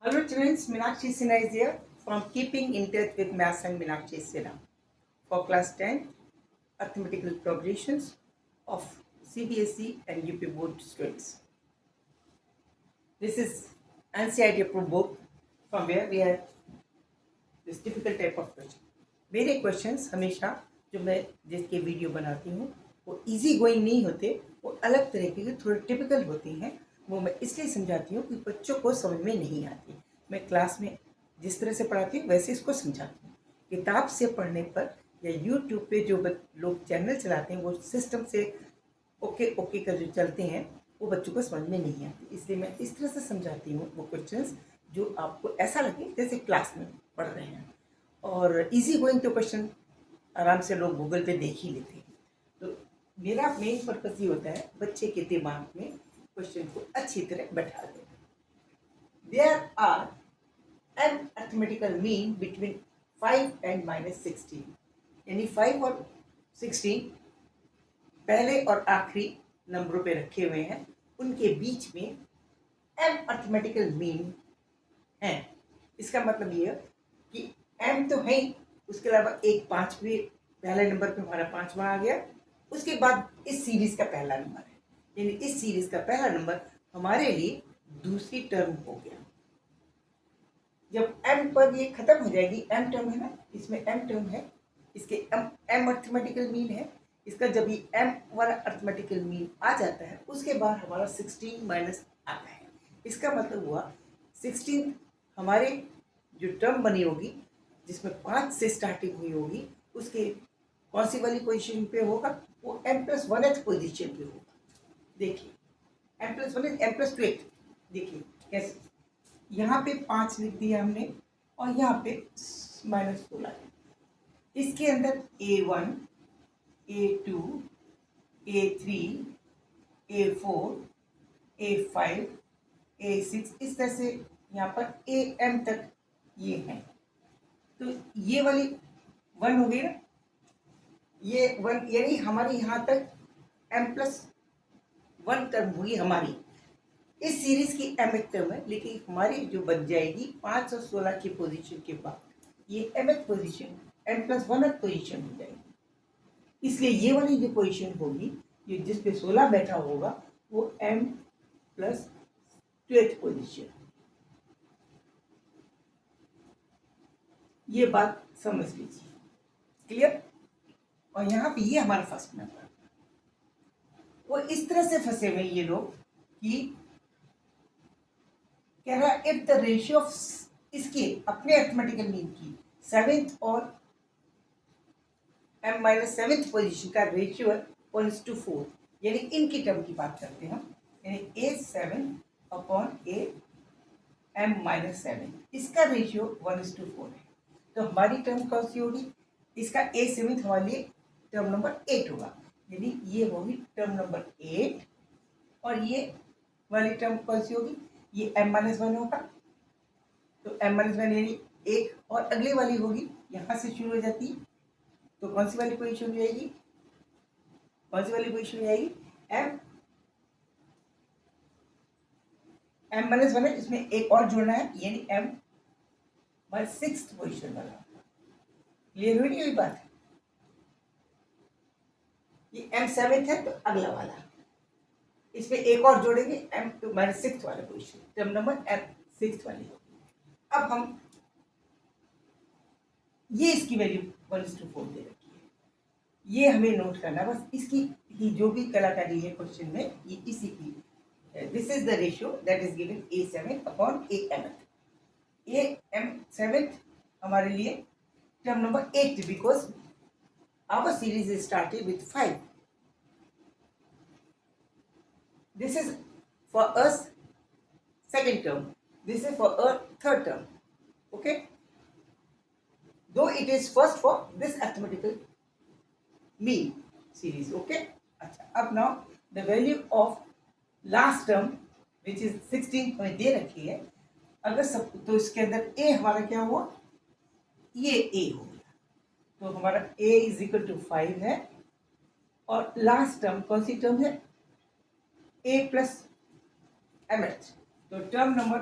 Hello students, Meenakshi Sinha is here from Keeping in Touch with Maths and Meenakshi Sinha for class 10 arithmetical progressions of CBSE and UP board students. This is NCERT approved book from where we have this typical type of question. मेरे questions हमेशा जो मैं जिसके video बनाती हूँ वो easy going नहीं होते, वो अलग तरीके के थोड़े टिपिकल होती हैं। वो मैं इसलिए समझाती हूँ कि बच्चों को समझ में नहीं आती। मैं क्लास में जिस तरह से पढ़ाती हूँ वैसे इसको समझाती हूँ। किताब से पढ़ने पर या यूट्यूब पे जो लोग चैनल चलाते हैं वो सिस्टम से ओके ओके कर जो चलते हैं वो बच्चों को समझ में नहीं आती। इसलिए मैं इस तरह से समझाती हूँ वो क्वेश्चंस जो आपको ऐसा लगे जैसे क्लास में पढ़ रहे हैं। और इजी गोइंग तो क्वेश्चन आराम से लोग गूगल पे देख ही लेते हैं। तो मेरा मेन पर्पज ये होता है बच्चे के दिमाग में क्वेश्चन को अच्छी तरह बैठा देना। There are an arithmetical mean between 5 and -16, यानी 5 और 16 पहले और आखिरी नंबरों पे रखे हुए हैं, उनके बीच में एम अर्थमेटिकल मीन है। इसका मतलब ये है कि एम तो है ही, उसके अलावा एक 5 भी पहले नंबर पे हमारा 5वां आ गया। उसके बाद इस सीरीज का पहला नंबर है, यानी इस सीरीज का पहला नंबर हमारे लिए दूसरी टर्म हो गया। जब एम पर ये खत्म हो जाएगी, एम टर्म है ना, इसमें एम टर्म है, इसके एम अर्थमेटिकल मीन है। इसका जब ये एम वाला अर्थमेटिकल मीन आ जाता है उसके बाद हमारा 16 माइनस आता है। इसका मतलब हुआ 16 हमारे जो टर्म बनी होगी जिसमें 5 से स्टार्टिंग हुई होगी, उसके कौन सी वाली पोजीशन पे होगा, वो m+1th पोजीशन पे होगा। देखिए m+1 m+2, देखिए कैसे, यहाँ पे 5 लिख दिया हमने और यहाँ पे -16। इसके अंदर A1, A2, A3, A4, A5, A6, इस तरह से यहाँ पर AM तक ये है। तो ये वाली 1 हो गई ना, ये 1 यानी हमारी यहाँ तक m+1 टर्म हुई हमारी। इस सीरीज की mth टर्म है, लेकिन हमारी जो बन जाएगी 5 और 16 की पोजीशन के बाद ये mth पोजीशन m+1th पोजीशन हो जाएगी। इसलिए ये वाली जो पोजीशन होगी, ये जिस पे 16 बैठा होगा वो m+2th पोजीशन। ये बात समझ लीजिए, क्लियर। और यहाँ पे ये हमारा फर्स्ट नंबर, वो इस तरह से फंसे हुए ये लोग कि कह रहा है इफ द रेशियो ऑफ इसके अपने अर्थमेटिकल मीन की 7th और m-7th पोजीशन का रेशियो है 1:4, यानी इनकी टर्म की बात करते हैं हम, यानी A7/A m-7, इसका रेशियो 1:4 है। तो हमारी टर्म कौन सी होगी, इसका A7 हमारे लिए टर्म नंबर 8 होगा, यानी ये होगी टर्म नंबर 8। और ये वाली टर्म कौन सी होगी, ये m-1 होगा। तो m-1 यानी 1, और अगली वाली होगी यहाँ से शुरू हो जाती है, तो कौन सी वाली पोजीशन हो जाएगी, कौन सी वाली पोजीशन हो जाएगी, m-1 है, इसमें एक और जोड़ना है, यानी m/6 पोजीशन वाला। क्लियर हुई नहीं हुई बात, ये m7 है तो अगला वाला, इसमें एक और जोड़ेंगे m-6 वाला पोजीशन, टर्म नंबर m6 वाली होगी। अब हम ये इसकी वैल्यू 1:4 दे रखी है, ये हमें नोट करना, बस इसकी जो भी कलाकारी है क्वेश्चन में ये इसी की, this is the ratio that is given A7/AM। AM7 हमारे लिए term number 8, because our series is started with 5. This is for us second term, this is for a third term, okay, though it is first for this arithmetical mean series, okay। अच्छा, अब now the value of last term which is 16 हमें दे रखी है, अगर सब तो इसके अंदर a हमारा क्या हुआ, ये a हो गया, तो हमारा a = 5 है। और लास्ट टर्म कौन सी टर्म है, a+mh, तो term number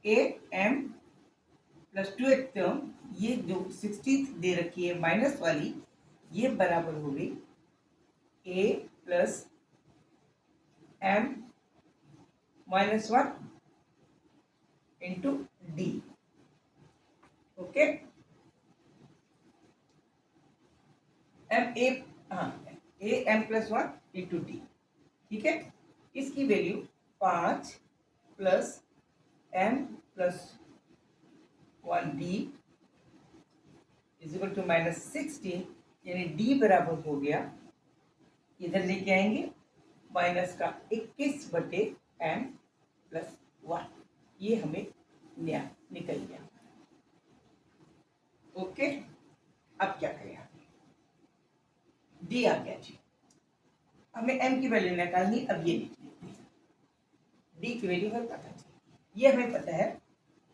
A M plus 2th term, ये जो 16th दे रखी है माइनस वाली, ये बराबर हो गई A plus M minus 1 into D. Okay, M A, हाँ, A M plus 1 into D. ठीक है, इसकी value 5 plus M plus 1 D is equal to minus 16, यानी डी बराबर हो गया, इधर लेके आएंगे माइनस का 21 बटे एम प्लस 1, ये हमें नया निकल गया। ओके, अब क्या करें, डी आ गया जी, हमें एम की वैल्यू निकालनी, अब ये लिख लेते हैं, डी की वैल्यू हमें पता चाहिए, ये हमें पता है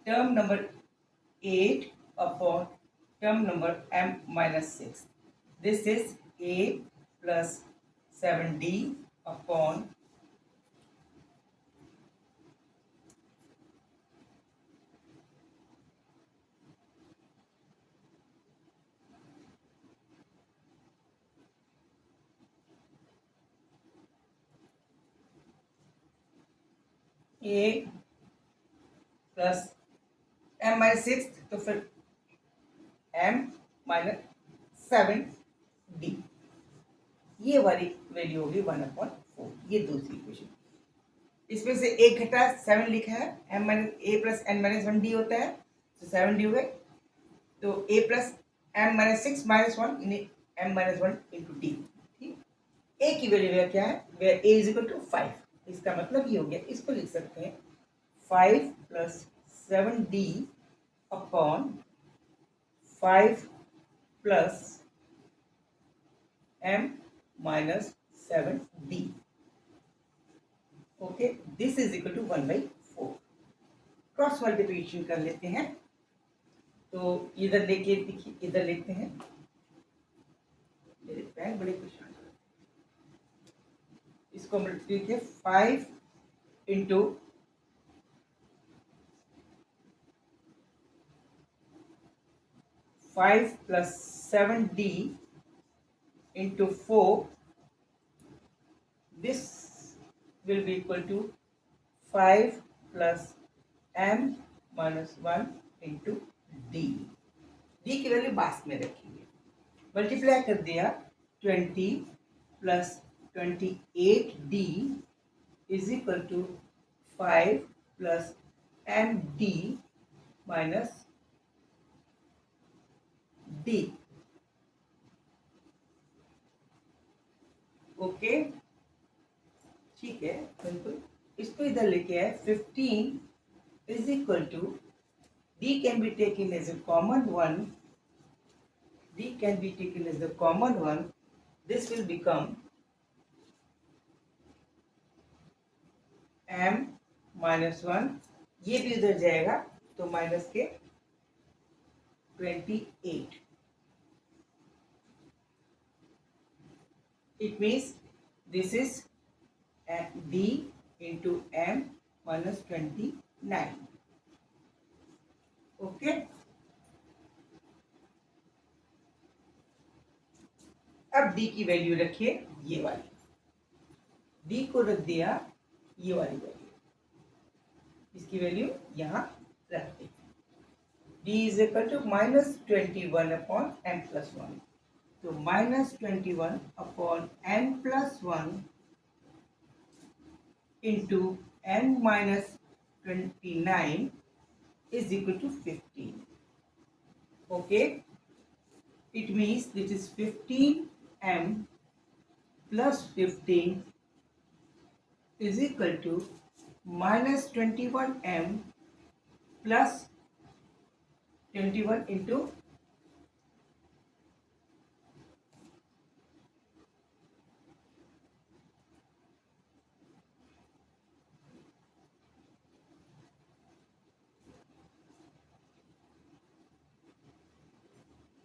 term number 8 upon term number m minus 6, this is a plus 7d upon a plus m minus 6, तो फिर m माइनस 7d, ये वाली वैल्यू होगी 1/4, ये दूसरी इक्वेशन। इसमें से एक घटा 7 लिखा है, m minus a plus n minus 1d होता है, तो 7d हो गए, तो a plus m minus 6 minus 1 m minus 1 into D. ठीक, a की वैल्यू क्या है, a इज इक्वल टू 5, इसका मतलब ये हो गया, इसको लिख सकते हैं 5 plus 7d upon 5 plus m minus 7d। Okay, this is equal to 1/4। Cross multiplication कर लेते हैं, तो इधर लेके देखिए, इधर लेते हैं, मेरे पैर बड़े परेशान, इसको multiply 5 into 5 plus 7d into 4, this will be equal to 5 plus m minus 1 into d। d की वैल्यू बाद में रखेंगे, मल्टीप्लाई कर दिया 20 plus 28d is equal to 5 plus M D minus D. Okay, ठीक है, बिल्कुल, इसको इधर लेके आए 15 is equal to d can be taken as a common one, d can be taken as the common one, this will become m minus 1, ये भी उधर जाएगा तो माइनस के 28, it means this is d into m minus 29। Okay, अब d की value रखिए, ये वाली, d को रख दिया ये वाली वैल्यू, इसकी वैल्यू यहाँ रखते हैं, d is equal to minus 21 upon m plus 1, तो minus 21 upon n plus 1 into n minus 29 is equal to 15. Okay, it means this is 15m plus 15 is equal to minus 21m plus 21 into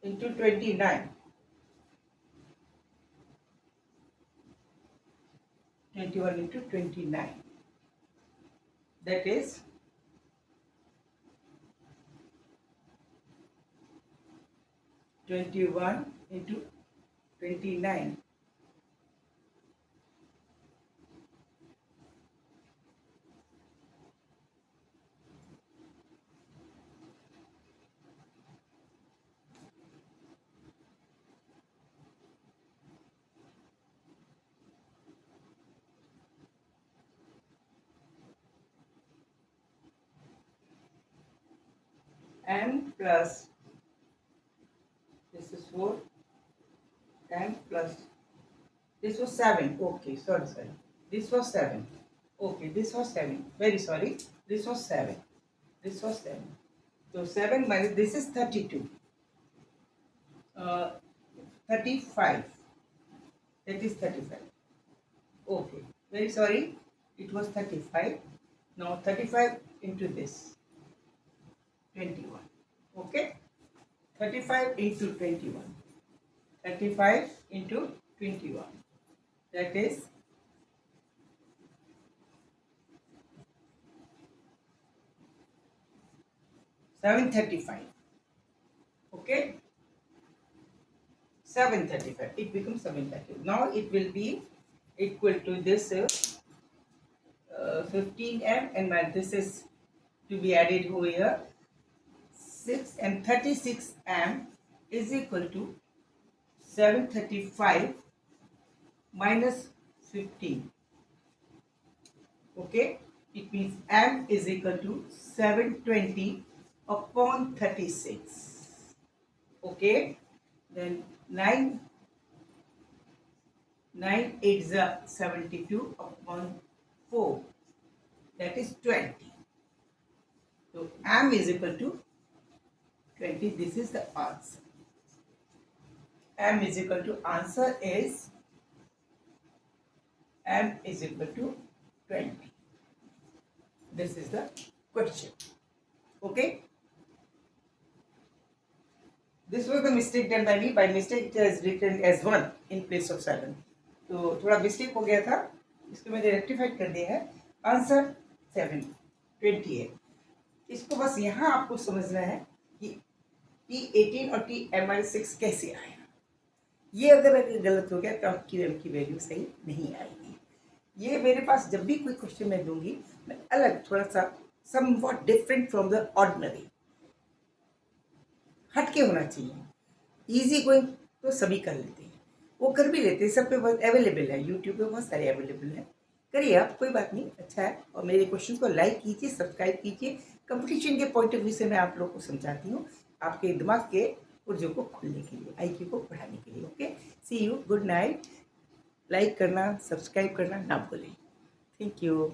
into 29, 21 into 29, that is 21 into 29. M plus, this is 4, M plus, this was 7. Okay, sorry. This was 7. Okay, this was 7. Very sorry. This was 7. This was 7. So 7 minus, this is 32. 35. That is 35. Okay, very sorry. It was 35. Now 35 into this, 21. Okay, 35 into 21. 35 into 21. That is 735. Okay, 735. It becomes 735. Now it will be equal to this 15m, and this is to be added over here. 6 and 36m is equal to 735 minus 15. Okay, it means m is equal to 720 upon 36. Okay, then 9 8 is 72 upon 4, that is 20. So m is equal to 20. This is the answer. M is equal to, answer is m is equal to 20. This is the question. Okay, this was the mistake done by me. By mistake it is written as 1 in place of 7. तो थोड़ा mistake हो गया था, इसको मैंने rectified कर दिया है. आंसर 720 है. इसको बस यहाँ आपको समझना है कि T18 और T-6 कैसे आया. ये अगर गलत हो गया तो आपकी m की वैल्यू सही नहीं आएगी. ये मेरे पास जब भी कोई क्वेश्चन मैं दूंगी, मैं अलग थोड़ा सा somewhat different from the ordinary, हटके होना चाहिए. इजी गोइंग तो सभी कर लेते हैं, वो कर भी लेते हैं, सब पे बहुत अवेलेबल है, यूट्यूब पे बहुत सारे अवेलेबल है. करिए आप, कोई बात नहीं, अच्छा है. और मेरे क्वेश्चन को लाइक कीजिए, सब्सक्राइब कीजिए. कंपटीशन के पॉइंट ऑफ व्यू से मैं आप लोग को समझाती हूँ, आपके दिमाग के पुर्जों को खोलने के लिए, IQ को बढ़ाने के लिए. Okay, see you, good night. Like करना, सब्सक्राइब करना ना भूलें. Thank you.